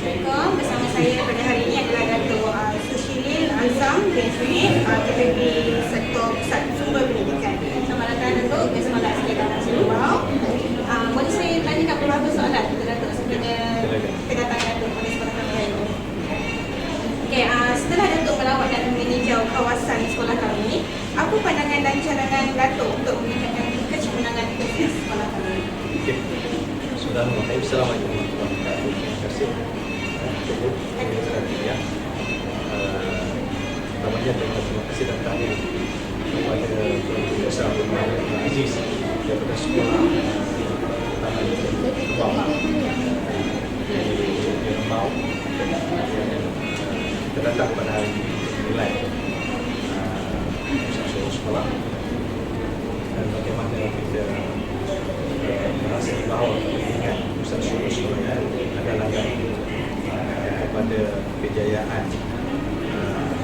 Assalamualaikum, bersama saya pada hari ini adalah Dato' Sushilil Azam bin Sumit, KPP Sektor Pusat Sumber Pendidikan. Selamat datang Dato', semangat sikit dalam Surau. Boleh saya tanyakan beberapa soalan kepada Dato' sekiranya kedatangan Dato' pada kesempatan kali ini. Okey, setelah Dato' melawat dan meninjau kawasan sekolah kami, apa pandangan dan cadangan Dato' untuk meningkatkan kecemerlangan proses sekolah kami? Okey. Bismillahirrahmanirrahim. Assalamualaikum warahmatullahi wabarakatuh. Terima kasih. Cukup. Ya. Namanya terima kasih datangnya kepada Tuan Besar Abdul Aziz daripada sekolah pertama di Kebawah di Rembau. Kita datang pada hari nilai usaha sekolah dan bagaimana kita merasa bahawa pendidikan pusat sekolah adalah kepada kejayaan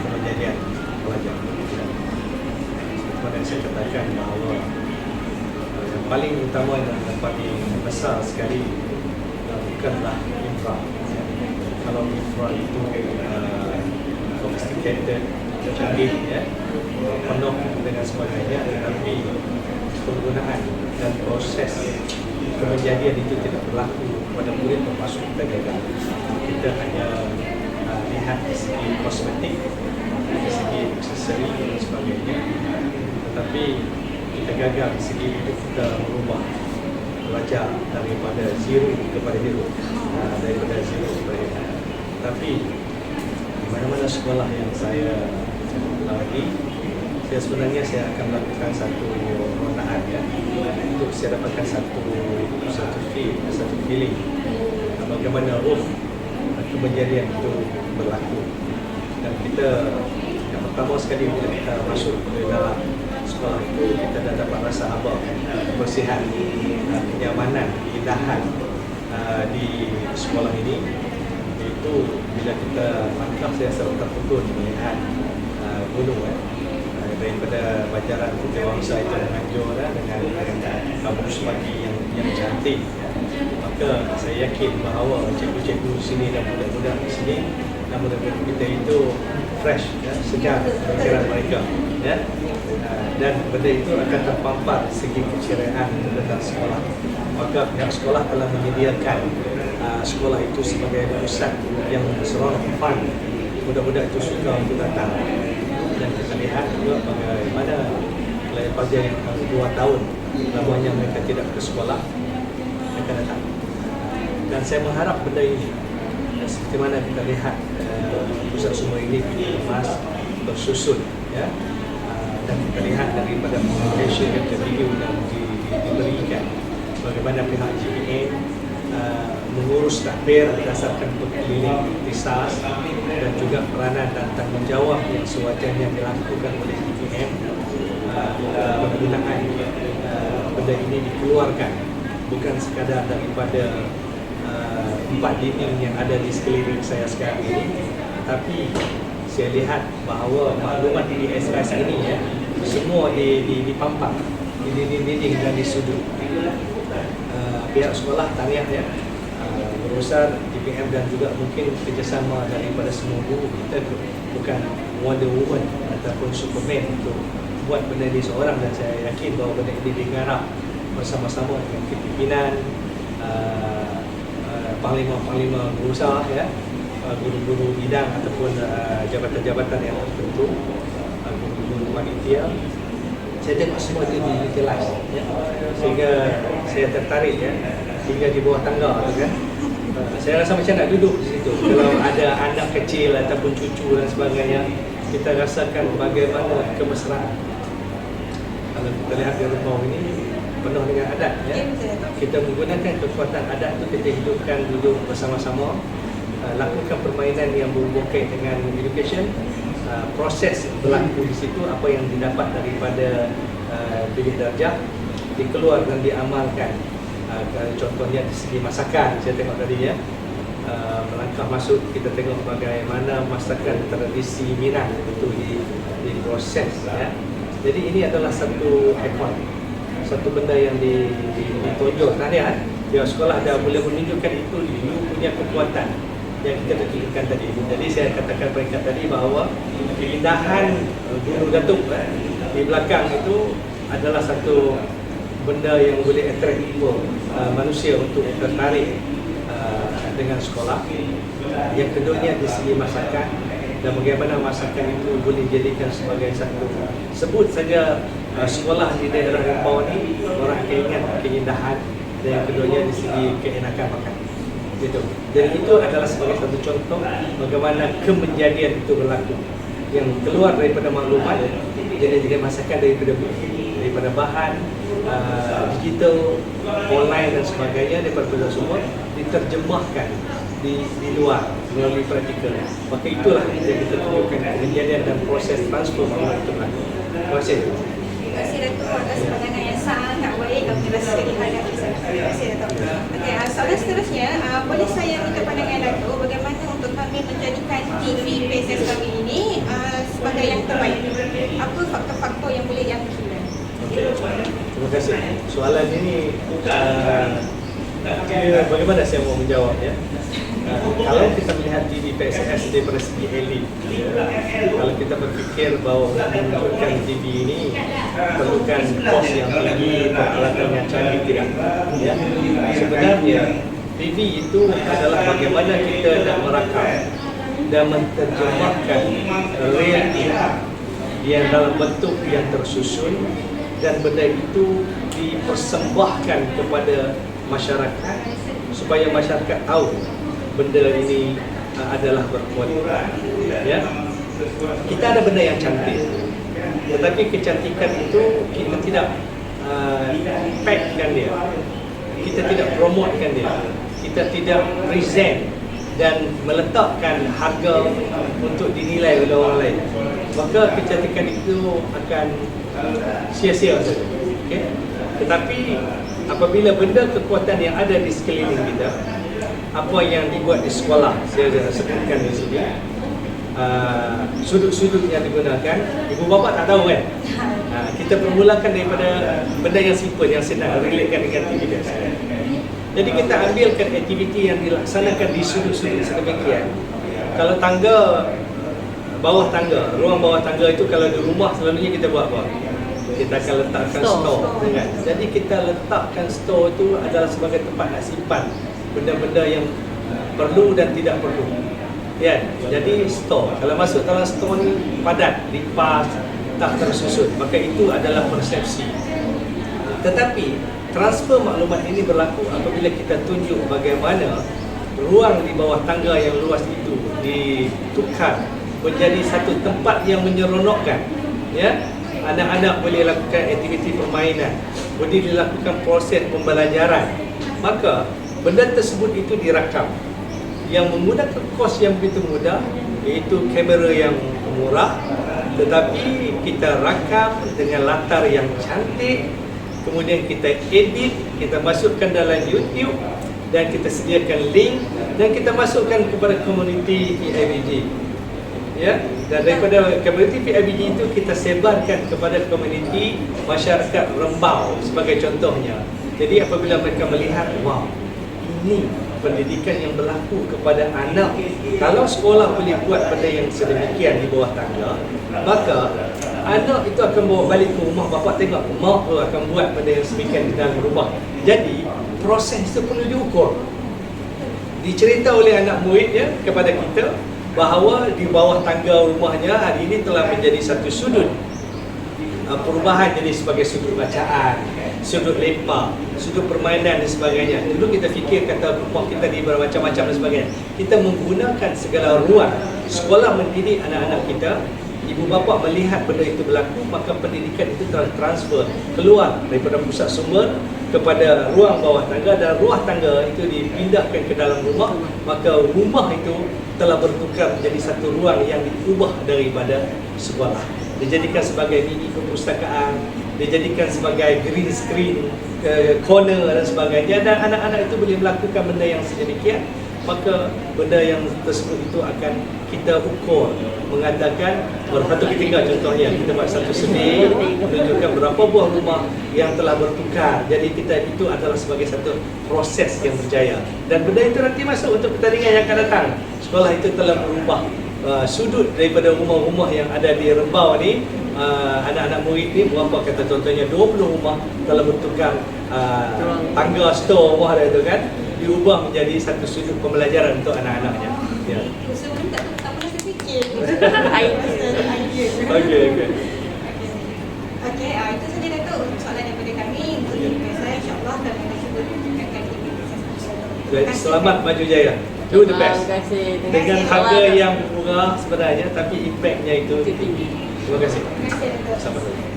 kejayaan pelajar. Seperti saya katakan bahawa yang paling utama dan paling besar sekali bukanlah infra. Kalau infra itu sophisticated, canggih, penuh dengan sebagainya, tetapi penggunaan dan proses kejadian itu tidak berlaku pada murid termasuk kita gagal. Kita hanya lihat dari segi kosmetik, dari segi aksesori dan sebagainya, tetapi kita gagal dari segi itu kita merubah, belajar daripada zero kepada hero, daripada zero kepada hero. Tapi di mana-mana sekolah yang saya lagi, sebenarnya saya akan melakukan satu ronaan untuk saya dapatkan satu feeling bagaimana roh kejadian itu berlaku. Dan kita yang pertama sekali bila kita masuk ke dalam sekolah itu, kita dah dapat rasa kebersihan, kenyamanan, keindahan di sekolah ini. Itu bila kita langkah, saya selalu terpukul melihat gunung daripada Bajaran Putihwangsa itu dengan kampus pagi yang cantik. Maka saya yakin bahawa cikgu-cikgu di sini dan budak-budak di sini dan budak-budak kita itu fresh, segar pikiran mereka, dan benda itu akan terpampar segi keceriaan tentang sekolah. Maka pihak sekolah telah menyediakan sekolah itu sebagai pusat yang seronok, fun. Budak-budak itu suka untuk datang. Dan kita lihat juga bagaimana pelajar yang 2 tahun lamanya mereka tidak ke sekolah, mereka datang. Dan saya mengharap benda ini, seperti mana kita lihat pusat semua ini dikemas, tersusun, dan kita lihat daripada communication yang video yang diberikan, bagaimana pihak GPM mengurus takbir berdasarkan pengkeliling ikhtisas dan juga peranan dan tanggungjawab yang sewajarnya dilakukan oleh GPM. Penggunaan benda ini dikeluarkan bukan sekadar daripada 4 dinding yang ada di sekeliling saya sekarang ini, tapi saya lihat bahawa maklumat di SKS ini semua dipampang di dinding-dinding dan di sudut. Pihak sekolah tahniah berusaha DPM dan juga mungkin kerjasama daripada semua guru. Kita bukan Wonder Woman ataupun Superman untuk buat benda ini seorang, dan saya yakin bahawa benda ini digarap bersama-sama dengan pimpinan, panglima-panglima berusaha, guru-guru bidang ataupun jabatan-jabatan yang tertentu, guru-guru panitia. Saya tengok semua itu di-utilize, sehingga saya tertarik hingga di bawah tangga tu kan. Saya rasa macam nak duduk di situ. Kalau ada anak kecil ataupun cucu dan sebagainya, kita rasakan bagaimana kemesraan. Kalau kita lihat di rumah ini penuh dengan adat, kita menggunakan kekuatan adat itu, kita hidupkan duduk bersama-sama, lakukan permainan yang berhubungan dengan education. Proses berlaku di situ, apa yang didapat daripada bilik darjah dikeluar dan diamalkan. Contohnya di segi masakan, saya tengok tadi melangkah masuk, kita tengok bagaimana masakan tradisi Minang itu diproses. Jadi ini adalah satu ikon, satu benda yang ditonjol. Tadi pihak sekolah dah boleh menunjukkan itu, you punya kekuatan yang kita tunjukkan tadi. Jadi saya katakan peringkat tadi bahawa keindahan Gunung Datuk di belakang itu adalah satu benda yang boleh attract manusia untuk tertarik dengan sekolah. Yang keduanya di segi masakan, dan bagaimana masakan itu boleh dijadikan sebagai satu, sebut saja sekolah di daerah Rempau ni, orang akan ingat keindahan, dan yang keduanya di segi keenakan makan. Gitu. Dan itu adalah sebagai satu contoh bagaimana kemenjadian itu berlaku, yang keluar daripada maklumat jadi masakan daripada bahan digital, online dan sebagainya, daripada semua diterjemahkan di luar melalui praktikal. Maka itulah yang kita tunjukkan kejadian dan proses transfer maklumat itu berlaku. Terima kasih. Terima kasih Datuk atas pandangan yang sangat baik kami rasa dihadapi sangat. Terima kasih Datuk. Okey, soalan seterusnya, boleh saya minta pandangan Datuk bagaimana untuk kami menjadikan TV PSS kami ini sebagai yang terbaik? Apa faktor-faktor yang boleh diambil? Terima kasih. Soalan ini bagaimana saya mau menjawab ya? Kalau kita melihat TV PSS daripada segi elit, kalau kita berfikir bahawa menunjukkan TV ini perlukan kos yang tinggi, peralatan yang canggih, tidak. Ya. Sebenarnya TV itu adalah bagaimana kita nak merakam dan menterjemahkan realiti yang dalam bentuk yang tersusun, dan benda itu dipersembahkan kepada masyarakat supaya masyarakat tahu benda ini adalah berkualitas. Ya. Kita ada benda yang cantik, tetapi kecantikan itu kita tidak packkan dia, kita tidak promotekan dia, kita tidak present dan meletakkan harga untuk dinilai oleh orang lain. Maka kecantikan itu akan sia-sia saja. Okay? Tetapi apabila benda kekuatan yang ada di sekeliling kita, apa yang dibuat di sekolah, saya sebutkan di sini, sudut-sudut yang digunakan, ibu bapa tak tahu kan? Kita permulakan daripada benda yang simple, yang senang, relatekan dengan aktiviti. Jadi kita ambilkan aktiviti yang dilaksanakan di sudut-sudut sedemikian. Kalau tangga, bawah tangga, ruang bawah tangga itu kalau di rumah selalunya kita buat apa? Kita akan letakkan store. Kan? Jadi kita letakkan store itu adalah sebagai tempat nak simpan benda-benda yang perlu dan tidak perlu. Ya, jadi store. Kalau masuk dalam store ni padat, lipas, tak tersusun, maka itu adalah persepsi. Tetapi transfer maklumat ini berlaku apabila kita tunjuk bagaimana ruang di bawah tangga yang luas itu ditukar menjadi satu tempat yang menyeronokkan. Ya, anak-anak boleh lakukan aktiviti permainan, boleh dilakukan proses pembelajaran. Maka benda tersebut itu dirakam yang menggunakan kos yang begitu mudah, iaitu kamera yang murah, tetapi kita rakam dengan latar yang cantik, kemudian kita edit, kita masukkan dalam YouTube dan kita sediakan link dan kita masukkan kepada komuniti PIBG. Ya, dan daripada komuniti PIBG itu kita sebarkan kepada komuniti masyarakat Rembau sebagai contohnya. Jadi apabila mereka melihat, wow, ini pendidikan yang berlaku kepada anak. Kalau sekolah boleh buat benda yang sedemikian di bawah tangga, maka anak itu akan bawa balik ke rumah, bapa tengok mak akan buat benda yang sedemikian di dalam rumah. Jadi proses itu perlu diukur. Dicerita oleh anak murid ya kepada kita bahawa di bawah tangga rumahnya hari ini telah menjadi satu sudut perubahan, jadi sebagai sudut bacaan, sudut lepak, sudut permainan dan sebagainya. Dulu kita fikir kata rumah kita di bermacam-macam dan sebagainya. Kita menggunakan segala ruang. Sekolah mendidik anak-anak kita, ibu bapa melihat benda itu berlaku, maka pendidikan itu telah transfer keluar daripada pusat sumber kepada ruang bawah tangga, dan ruang tangga itu dipindahkan ke dalam rumah. Maka rumah itu telah bertukar menjadi satu ruang yang diubah daripada sekolah. Dijadikan sebagai mini perpustakaan, dijadikan sebagai green screen, corner dan sebagainya, dan anak-anak itu boleh melakukan benda yang sedemikian maka benda yang tersebut itu akan kita ukur, mengatakan lepas tu kita tinggal contohnya kita buat satu seni menunjukkan berapa buah rumah yang telah bertukar. Jadi kita itu adalah sebagai satu proses yang berjaya, dan benda itu nanti masuk untuk pertandingan yang akan datang. Sekolah itu telah berubah sudut daripada rumah-rumah yang ada di Rembau ni. Anak-anak murid ni berapa kata contohnya 20 rumah telah bertukar tangga store rumah dia tu kan, diubah menjadi satu sudut pembelajaran untuk anak-anaknya. Ya. Sebelum tak pernah terfikir. Okey. Okey, itu saja Datuk untuk soalan daripada kami. Untuk saya insya-Allah kami akan cuba tingkatkan aktivitas. Jadi selamat maju jaya. Do the best. Terima kasih. Dengan harga yang murah sebenarnya, tapi impactnya itu tinggi. Terima kasih. Terima kasih Datuk. Sama-sama.